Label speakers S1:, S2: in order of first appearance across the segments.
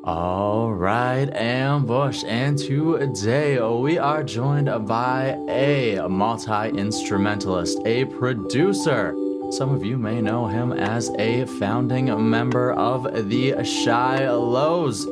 S1: All right, Ambush, and today we are joined by a multi-instrumentalist, a producer. Some of you may know him as a founding member of the Shilohs.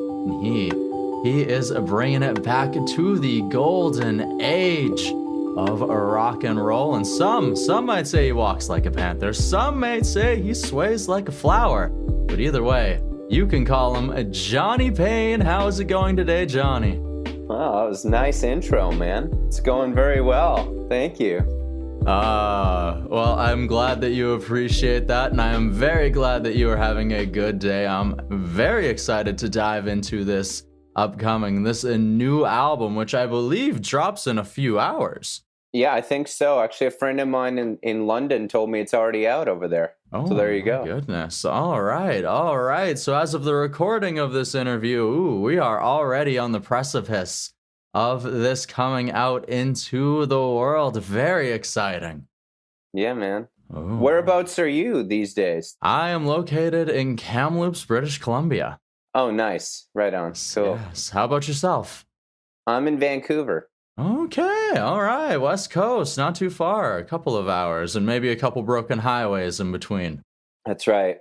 S1: He is bringing it back to the golden age of rock and roll, and some might say he walks like a panther, some might say he sways like a flower, but either way, you can call him Johnny Payne. How's it going today, Johnny?
S2: Wow, that was a nice intro, man. It's going very well. Thank you.
S1: Well, I'm glad that you appreciate that, and I am very glad that you are having a good day. I'm very excited to dive into this new album, which I believe drops in a few hours.
S2: Yeah, I think so. Actually, a friend of mine in London told me it's already out over there.
S1: Oh,
S2: so there you go.
S1: Goodness. All right. So as of the recording of this interview, we are already on the precipice of this coming out into the world. Very exciting.
S2: Yeah, man.
S1: Ooh.
S2: Whereabouts are you these days?
S1: I am located in Kamloops, British Columbia.
S2: Oh, nice. Right on. Cool.
S1: Yes. How about yourself?
S2: I'm in Vancouver.
S1: Okay, all right, West Coast, not too far, a couple of hours, and maybe a couple broken highways in between.
S2: That's right.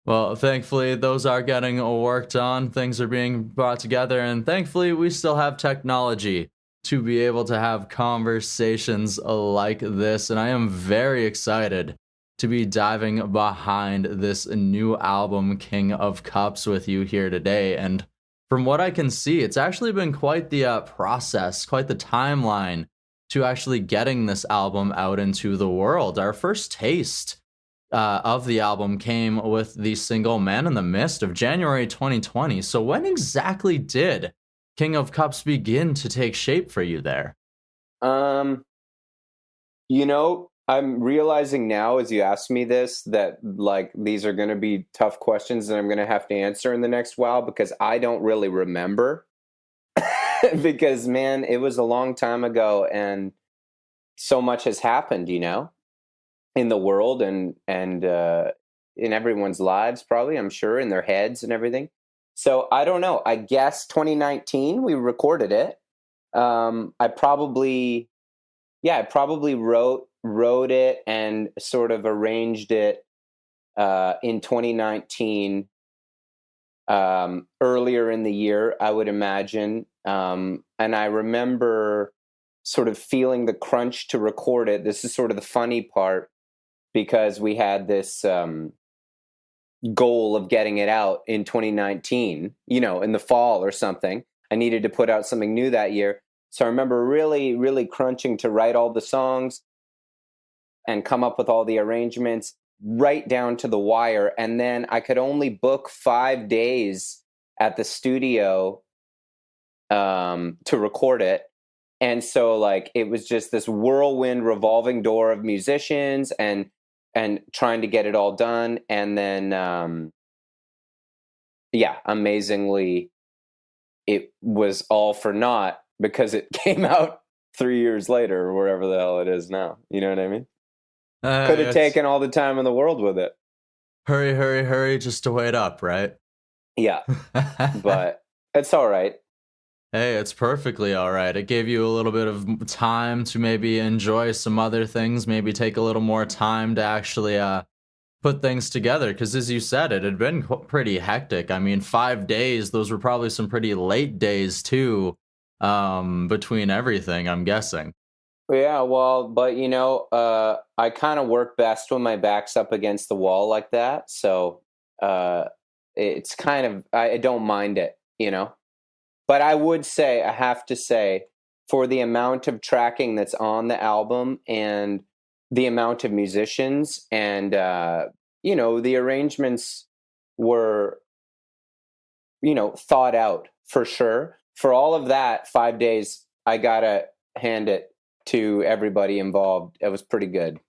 S1: Well, thankfully, those are getting worked on, things are being brought together, and thankfully, we still have technology to be able to have conversations like this, and I am very excited to be diving behind this new album, King of Cups, with you here today, and from what I can see, it's actually been quite the process, quite the timeline to actually getting this album out into the world. Our first taste of the album came with the single Man in the Mist of January 2020. So when exactly did King of Cups begin to take shape for you there?
S2: I'm realizing now as you ask me this that like these are going to be tough questions that I'm going to have to answer in the next while because I don't really remember because man, it was a long time ago and so much has happened, in the world and in everyone's lives, probably, I'm sure, in their heads and everything. So I don't know. I guess 2019 we recorded it. I probably wrote it and sort of arranged it in 2019, earlier in the year, I would imagine. And I remember sort of feeling the crunch to record it. This is sort of the funny part because we had this goal of getting it out in 2019, in the fall or something. I needed to put out something new that year. So I remember really, really crunching to write all the songs and come up with all the arrangements right down to the wire. And then I could only book 5 days at the studio to record it. And so like it was just this whirlwind revolving door of musicians and trying to get it all done. And then amazingly it was all for naught because it came out 3 years later or wherever the hell it is now. You know what I mean? Could have taken all the time in the world with it.
S1: Hurry, just to wait up, right?
S2: Yeah, but it's all right.
S1: Hey, it's perfectly all right. It gave you a little bit of time to maybe enjoy some other things, maybe take a little more time to actually put things together. Because as you said, it had been pretty hectic. I mean, 5 days, those were probably some pretty late days too, between everything, I'm guessing.
S2: Yeah, well, but I kind of work best when my back's up against the wall like that. So it's kind of, I don't mind it, But I have to say, for the amount of tracking that's on the album and the amount of musicians and, the arrangements were, thought out for sure. For all of that, 5 days, I got to hand it to everybody involved. It was pretty good,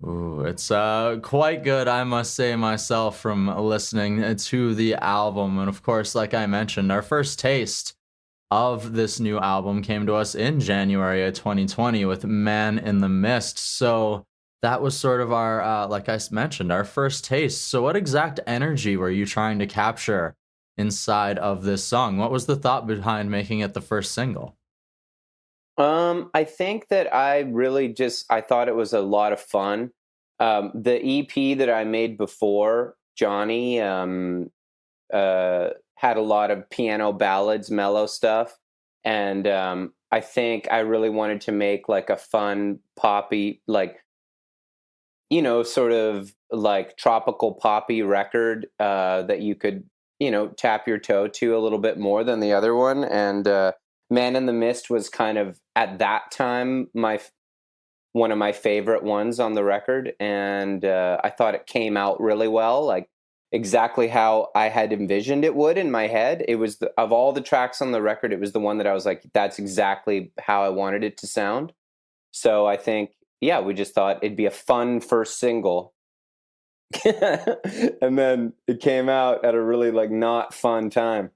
S1: Ooh, it's quite good, I must say myself, from listening to the album. And of course, like I mentioned, our first taste of this new album came to us in January of 2020 with Man in the Mist. So that was sort of our, like mentioned, our first taste. So, what exact energy were you trying to capture inside of this song? What was the thought behind making it the first single?
S2: I think that I thought it was a lot of fun. The EP that I made before, Johnny, had a lot of piano ballads, mellow stuff. And I think I really wanted to make like a fun poppy, like, sort of like tropical poppy record that you could, tap your toe to a little bit more than the other one. And Man in the Mist was kind of at that time one of my favorite ones on the record, and I thought it came out really well, like exactly how I had envisioned it would in my head. It was of all the tracks on the record, it was the one that I was like, that's exactly how I wanted it to sound. So I think, yeah, we just thought it'd be a fun first single. And then it came out at a really like not fun time.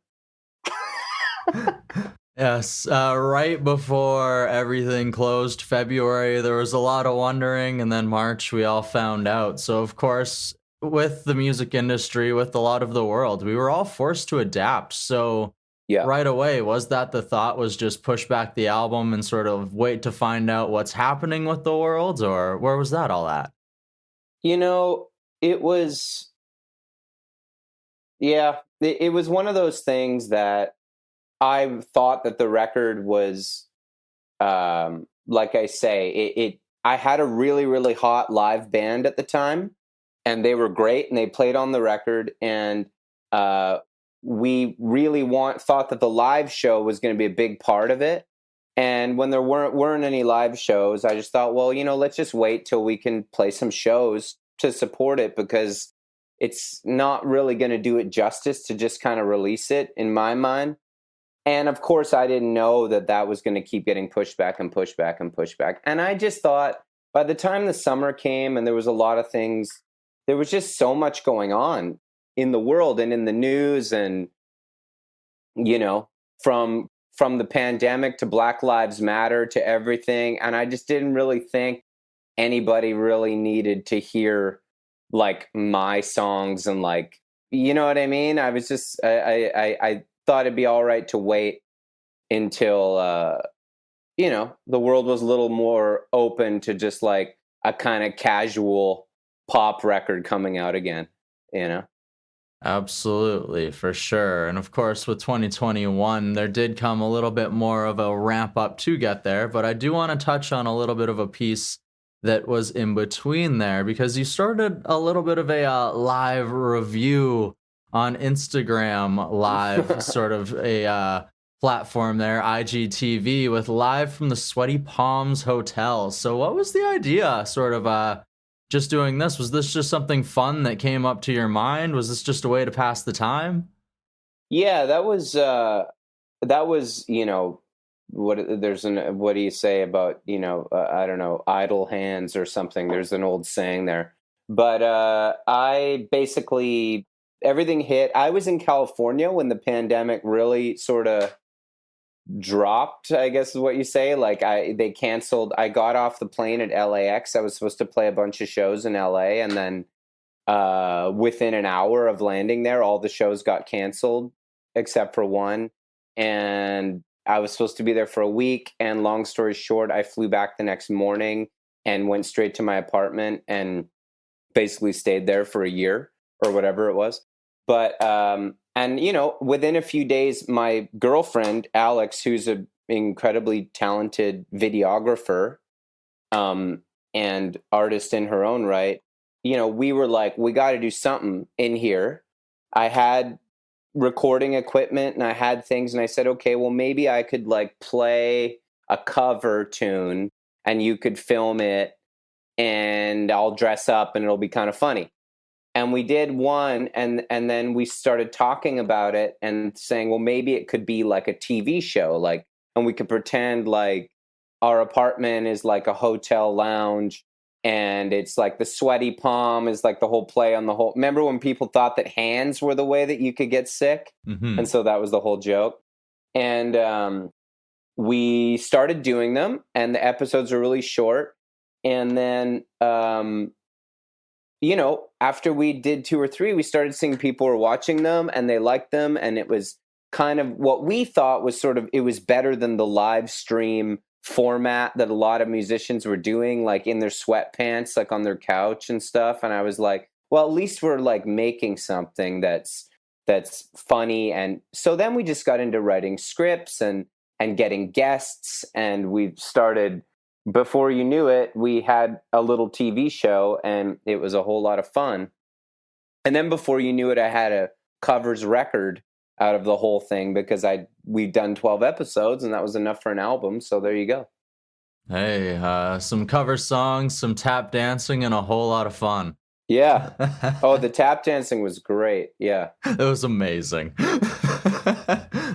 S1: Yes, right before everything closed, February, there was a lot of wondering, and then March, we all found out. So, of course, with the music industry, with a lot of the world, we were all forced to adapt. So,
S2: Yeah.
S1: right away, was that the thought, was just push back the album and sort of wait to find out what's happening with the world, or where was that all at?
S2: It was, yeah, it was one of those things that I thought that the record was, like I say, I had a really, really hot live band at the time, and they were great, and they played on the record, and we really thought that the live show was going to be a big part of it. And when there weren't any live shows, I just thought, well, let's just wait till we can play some shows to support it, because it's not really going to do it justice to just kind of release it, in my mind. And of course, I didn't know that was going to keep getting pushed back and pushed back and pushed back. And I just thought by the time the summer came and there was a lot of things, there was just so much going on in the world and in the news, and, from the pandemic to Black Lives Matter to everything. And I just didn't really think anybody really needed to hear like my songs, and like, you know what I mean? I was just, I thought it'd be all right to wait until the world was a little more open to just like a kind of casual pop record coming out again.
S1: Absolutely, for sure. And of course, with 2021, there did come a little bit more of a ramp up to get there. But I do want to touch on a little bit of a piece that was in between there, because you started a little bit of a live review on Instagram Live, sort of a platform there, IGTV, with Live from the Sweaty Palms Hotel. So what was the idea, sort of just doing this? Was this just something fun that came up to your mind? Was this just a way to pass the time?
S2: Yeah, that was what do you say about, I don't know, idle hands or something. There's an old saying there. But I basically, everything hit. I was in California when the pandemic really sort of dropped, I guess is what you say. Like they canceled. I got off the plane at LAX. I was supposed to play a bunch of shows in LA, and then within an hour of landing there, all the shows got canceled except for one. And I was supposed to be there for a week. And long story short, I flew back the next morning and went straight to my apartment and basically stayed there for a year or whatever it was. But and within a few days, my girlfriend Alex, who's an incredibly talented videographer and artist in her own right, we were like, we got to do something in here. I had recording equipment and I had things, and I said, okay, well, maybe I could like play a cover tune and you could film it, and I'll dress up and it'll be kind of funny. And we did one, and then we started talking about it and saying, well, maybe it could be like a TV show, like, and we could pretend like our apartment is like a hotel lounge, and it's like the sweaty palm is like the whole play on the whole. Remember when people thought that hands were the way that you could get sick?
S1: Mm-hmm.
S2: And so that was the whole joke. And we started doing them, and the episodes are really short. And then, after we did 2 or 3, we started seeing people were watching them and they liked them. And it was kind of what we thought was sort of, it was better than the live stream format that a lot of musicians were doing, like in their sweatpants, like on their couch and stuff. And I was like, well, at least we're like making something that's funny. And so then we just got into writing scripts and getting guests, and we started, before you knew it, we had a little TV show, and it was a whole lot of fun. And then before you knew it, I had a covers record out of the whole thing, because we'd done 12 episodes and that was enough for an album. So there you go.
S1: Hey, some cover songs, some tap dancing, and a whole lot of fun.
S2: Yeah. Oh, the tap dancing was great. Yeah.
S1: It was amazing.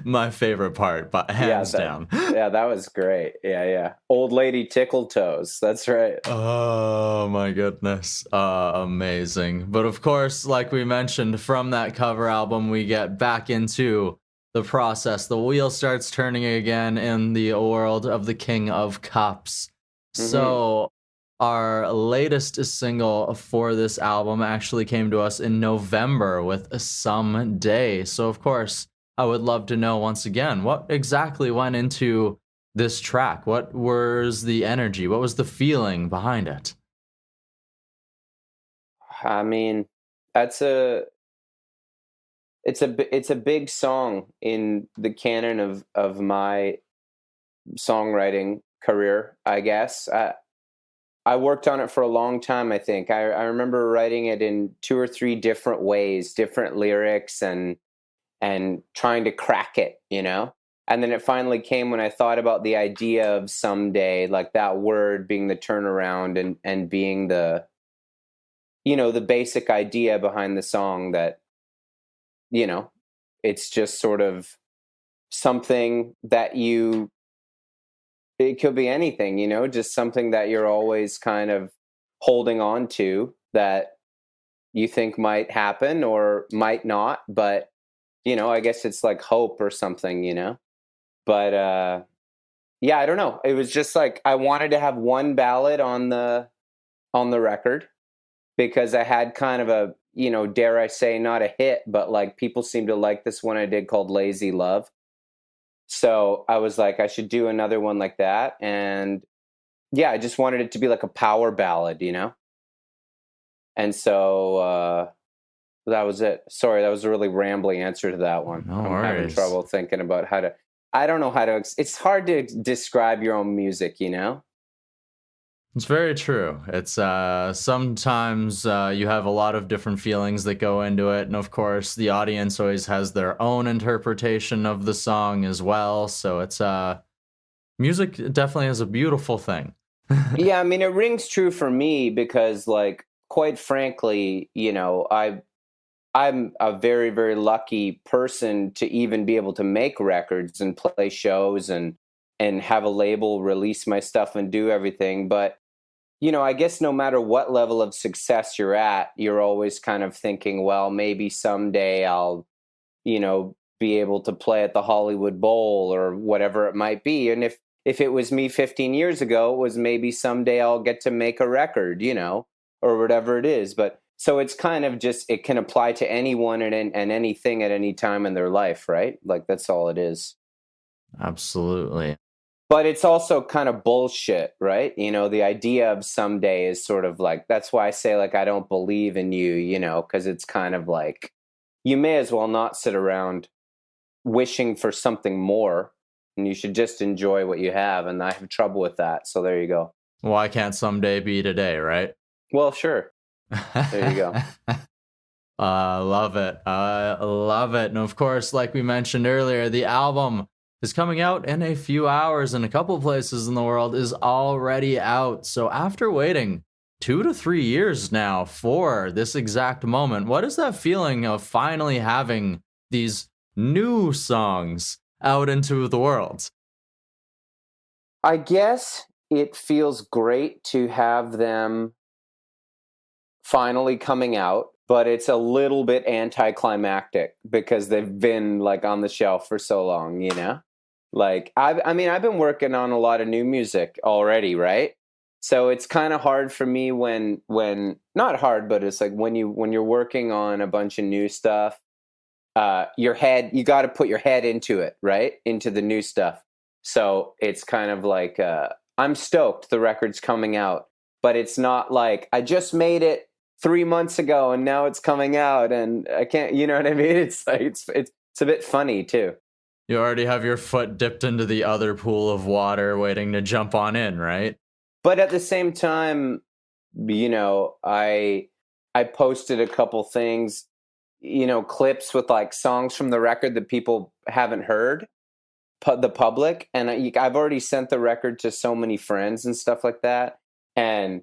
S1: My favorite part, but hands down.
S2: Yeah, that was great. Yeah. Old lady tickle toes. That's right.
S1: Oh my goodness. Amazing. But of course, like we mentioned, from that cover album, we get back into the process. The wheel starts turning again in the world of the King of Cups. Mm-hmm. So our latest single for this album actually came to us in November with Someday. So of course, I would love to know once again, what exactly went into this track? What was the energy? What was the feeling behind it?
S2: I mean, it's a big song in the canon of my songwriting career, I guess. I worked on it for a long time, I think. I remember writing it in 2 or 3 different ways, different lyrics, and trying to crack it, And then it finally came when I thought about the idea of someday, like that word being the turnaround and being the, the basic idea behind the song, that, it's just sort of something that it could be anything, just something that you're always kind of holding on to, that you think might happen or might not. But, I guess it's like hope or something, But yeah, I don't know. It was just like I wanted to have one ballad on the record, because I had kind of a, dare I say, not a hit, but like people seem to like this one I did called Lazy Love. So I was like, I should do another one like that. And yeah, I just wanted it to be like a power ballad, And so that was it. Sorry, that was a really rambling answer to that one.
S1: No
S2: I'm
S1: worries.
S2: having trouble thinking about I don't know how to, it's hard to describe your own music,
S1: It's very true. It's sometimes you have a lot of different feelings that go into it. And of course, the audience always has their own interpretation of the song as well. So it's music definitely is a beautiful thing.
S2: Yeah, I mean, it rings true for me because, like, quite frankly, I'm a very, very lucky person to even be able to make records and play shows and have a label release my stuff and do everything. But I guess no matter what level of success you're at, you're always kind of thinking, well, maybe someday I'll, be able to play at the Hollywood Bowl or whatever it might be. And if it was me 15 years ago, it was maybe someday I'll get to make a record, or whatever it is. But so it's kind of just, it can apply to anyone and anything at any time in their life, right? Like that's all it is.
S1: Absolutely.
S2: But it's also kind of bullshit, right? The idea of someday is sort of like, that's why I say, like, I don't believe in you, because it's kind of like, you may as well not sit around wishing for something more, and you should just enjoy what you have. And I have trouble with that. So there you go.
S1: Why can't someday be today, right?
S2: Well, sure. There you go.
S1: Love it. Love it. And of course, like we mentioned earlier, the album is coming out in a few hours in a couple places in the world, is already out. So after waiting 2 to 3 years now for this exact moment, what is that feeling of finally having these new songs out into the world?
S2: I guess it feels great to have them finally coming out, but it's a little bit anticlimactic because they've been like on the shelf for so long, Like I've been working on a lot of new music already, right? So it's kind of hard for me when not hard, but it's like when you're working on a bunch of new stuff, you got to put your head into it, right? Into the new stuff. So it's kind of like I'm stoked the record's coming out, but it's not like I just made it 3 months ago and now it's coming out and I can't, you know what I mean? It's like it's a bit funny too.
S1: You already have your foot dipped into the other pool of water waiting to jump on in, right?
S2: But at the same time, I posted a couple things, clips with like songs from the record that people haven't heard, the public, and I've already sent the record to so many friends and stuff like that, and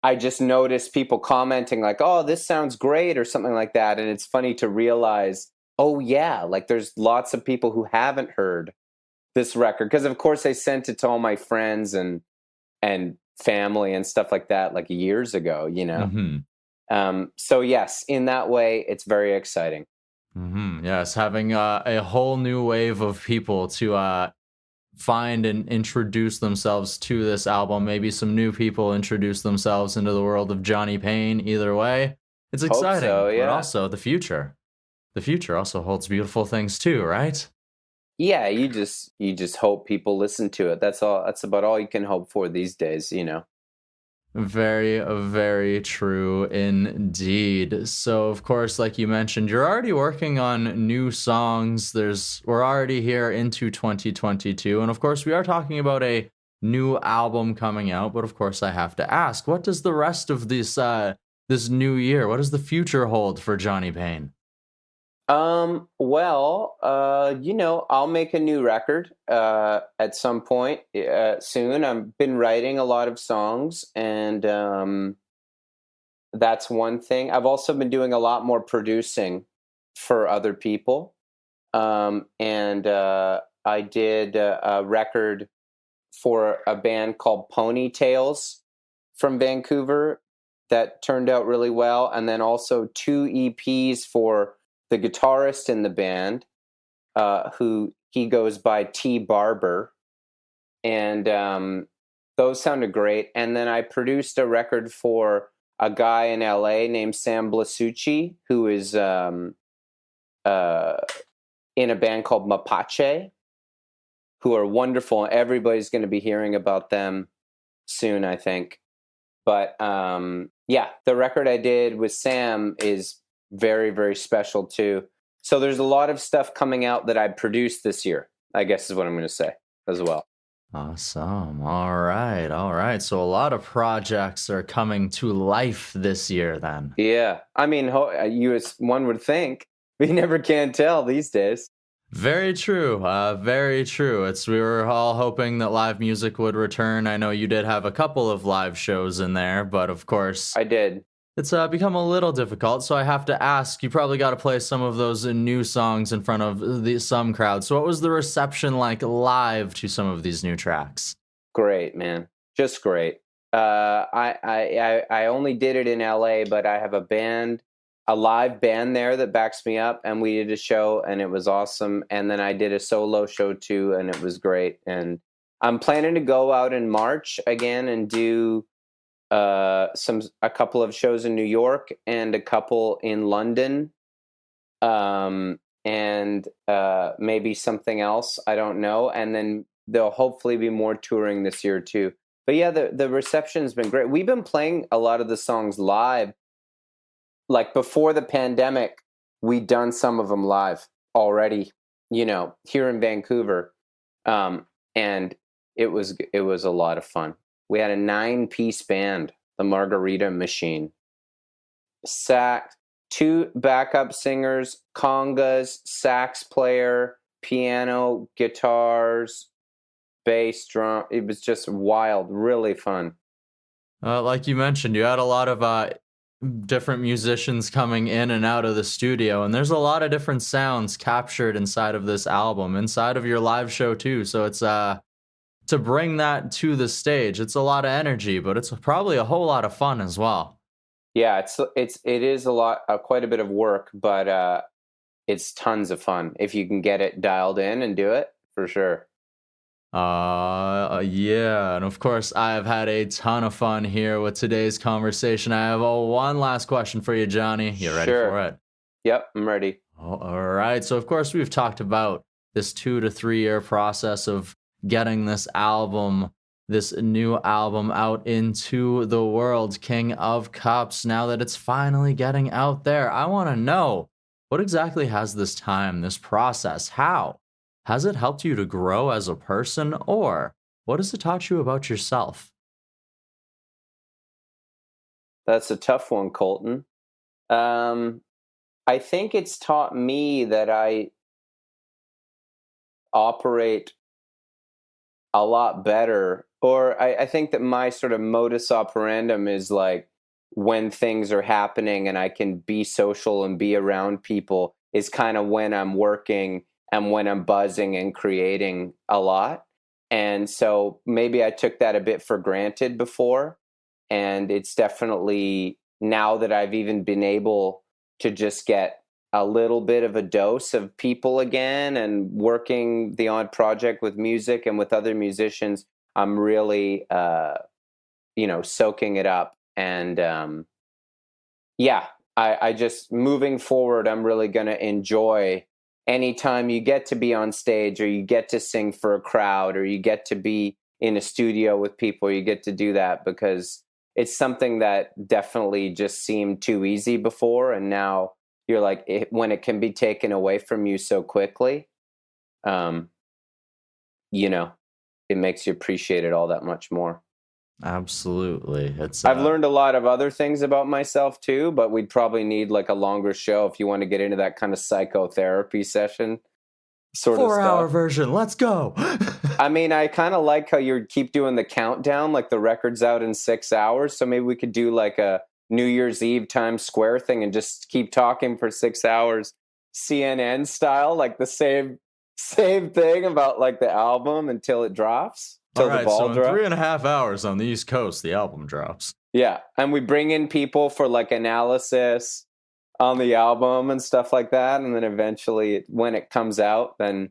S2: I just noticed people commenting like, "Oh, this sounds great" or something like that, and it's funny to realize, oh yeah, like there's lots of people who haven't heard this record because of course I sent it to all my friends and family and stuff like that like years ago. So yes, in that way it's very exciting.
S1: Yes, having a whole new wave of people to find and introduce themselves to this album. Maybe some new people introduce themselves into the world of Johnny Payne. Either way, it's exciting.
S2: So, yeah.
S1: But also the future. The future also holds beautiful things too, right?
S2: Yeah, you just hope people listen to it. That's all. That's about all you can hope for these days.
S1: Very, very true indeed. So, of course, like you mentioned, you're already working on new songs. We're already here into 2022, and of course, we are talking about a new album coming out. But of course, I have to ask, what does the rest of this new year? What does the future hold for Johnny Payne?
S2: Well, I'll make a new record at some point soon. I've been writing a lot of songs, and that's one thing. I've also been doing a lot more producing for other people. And I did a record for a band called Ponytails from Vancouver that turned out really well, and then also 2 EPs for the guitarist in the band, who he goes by T Barber, and those sounded great. And then I produced a record for a guy in LA named Sam Blasucci, who is in a band called Mapache, who are wonderful. Everybody's going to be hearing about them soon, I think. But yeah, the record I did with Sam is very, very special too. So there's a lot of stuff coming out that I produced this year, I guess is what I'm going to say as well.
S1: Awesome. All right. All right. So a lot of projects are coming to life this year then.
S2: Yeah. I mean, you as one would think. We never can tell these days.
S1: Very true. Very true. We were all hoping that live music would return. I know you did have a couple of live shows in there, but of course
S2: I did.
S1: It's become a little difficult, so I have to ask, you probably got to play some of those new songs in front of some crowds. So what was the reception like live to some of these new tracks?
S2: Great, man. Just great. I only did it in LA, but I have a live band there that backs me up, and we did a show and it was awesome. And then I did a solo show too, and it was great. And I'm planning to go out in March again and do a couple of shows in New York and a couple in London, and maybe something else, I don't know. And then there'll hopefully be more touring this year too. But yeah, the reception's been great. We've been playing a lot of the songs live. Like before the pandemic, we'd done some of them live already, here in Vancouver, and it was a lot of fun. We had a 9-piece band, the Margarita Machine. Sax, 2 backup singers, congas, sax player, piano, guitars, bass, drum. It was just wild, really fun.
S1: Like you mentioned, you had a lot of different musicians coming in and out of the studio, and there's a lot of different sounds captured inside of this album, inside of your live show too. So it's to bring that to the stage, it's a lot of energy, but it's probably a whole lot of fun as well.
S2: Yeah, it is a lot, quite a bit of work, but it's tons of fun if you can get it dialed in and do it, for sure.
S1: Yeah, and of course, I have had a ton of fun here with today's conversation. I have one last question for you, Johnny. You ready
S2: Sure.
S1: for it?
S2: Yep, I'm ready.
S1: All right. So, of course, we've talked about this 2 to 3 year process of getting this album, this new album out into the world, King of Cups, now that it's finally getting out there. I want to know, what exactly has this time, this process, how has it helped you to grow as a person, or what has it taught you about yourself?
S2: That's a tough one, Colton. Um, I think it's taught me that I operate a lot better, or I think that my sort of modus operandum is like when things are happening and I can be social and be around people is kind of when I'm working and when I'm buzzing and creating a lot. And so maybe I took that a bit for granted before. And it's definitely now that I've even been able to just get a little bit of a dose of people again and working the odd project with music and with other musicians, I'm really, soaking it up. And yeah, I just moving forward, I'm really going to enjoy anytime you get to be on stage or you get to sing for a crowd or you get to be in a studio with people, you get to do that because it's something that definitely just seemed too easy before. And now you're like, when it can be taken away from you so quickly, um, it makes you appreciate it all that much more.
S1: Absolutely.
S2: I've learned a lot of other things about myself too, but we'd probably need like a longer show if you want to get into that kind of psychotherapy session sort of
S1: 4 hour
S2: stuff.
S1: version. Let's go.
S2: I mean, I kind of like how you keep doing the countdown, like the record's out in 6 hours. So maybe we could do like a New Year's Eve Times Square thing and just keep talking for 6 hours, CNN style, like the same thing about like the album until it drops.
S1: All right, so in 3.5 hours on the East Coast, the album drops.
S2: Yeah, and we bring in people for like analysis on the album and stuff like that, and then eventually, when it comes out, then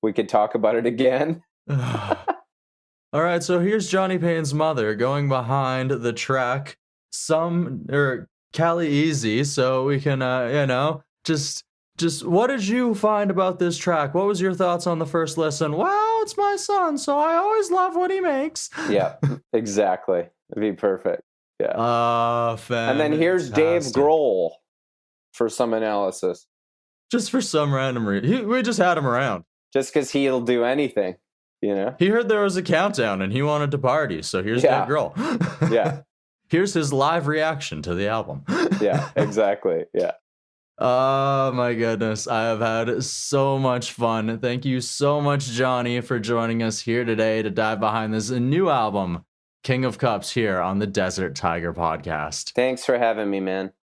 S2: we could talk about it again.
S1: All right, so here's Johnny Payne's mother going behind the track, Cali Easy, so we can, just what did you find about this track? What was your thoughts on the first listen? Well, it's my son, so I always love what he makes.
S2: Yeah, exactly. It'd be perfect. Yeah. And then here's Dave Grohl for some analysis.
S1: Just for some random reason. We just had him around.
S2: Just because he'll do anything,
S1: He heard there was a countdown and he wanted to party, so here's Dave Grohl.
S2: Yeah.
S1: Here's his live reaction to the album.
S2: Yeah, exactly. Yeah.
S1: Oh my goodness, I have had so much fun. Thank you so much, Johnny, for joining us here today to dive behind this new album, King of Cups, here on the Desert Tiger Podcast.
S2: Thanks for having me, man.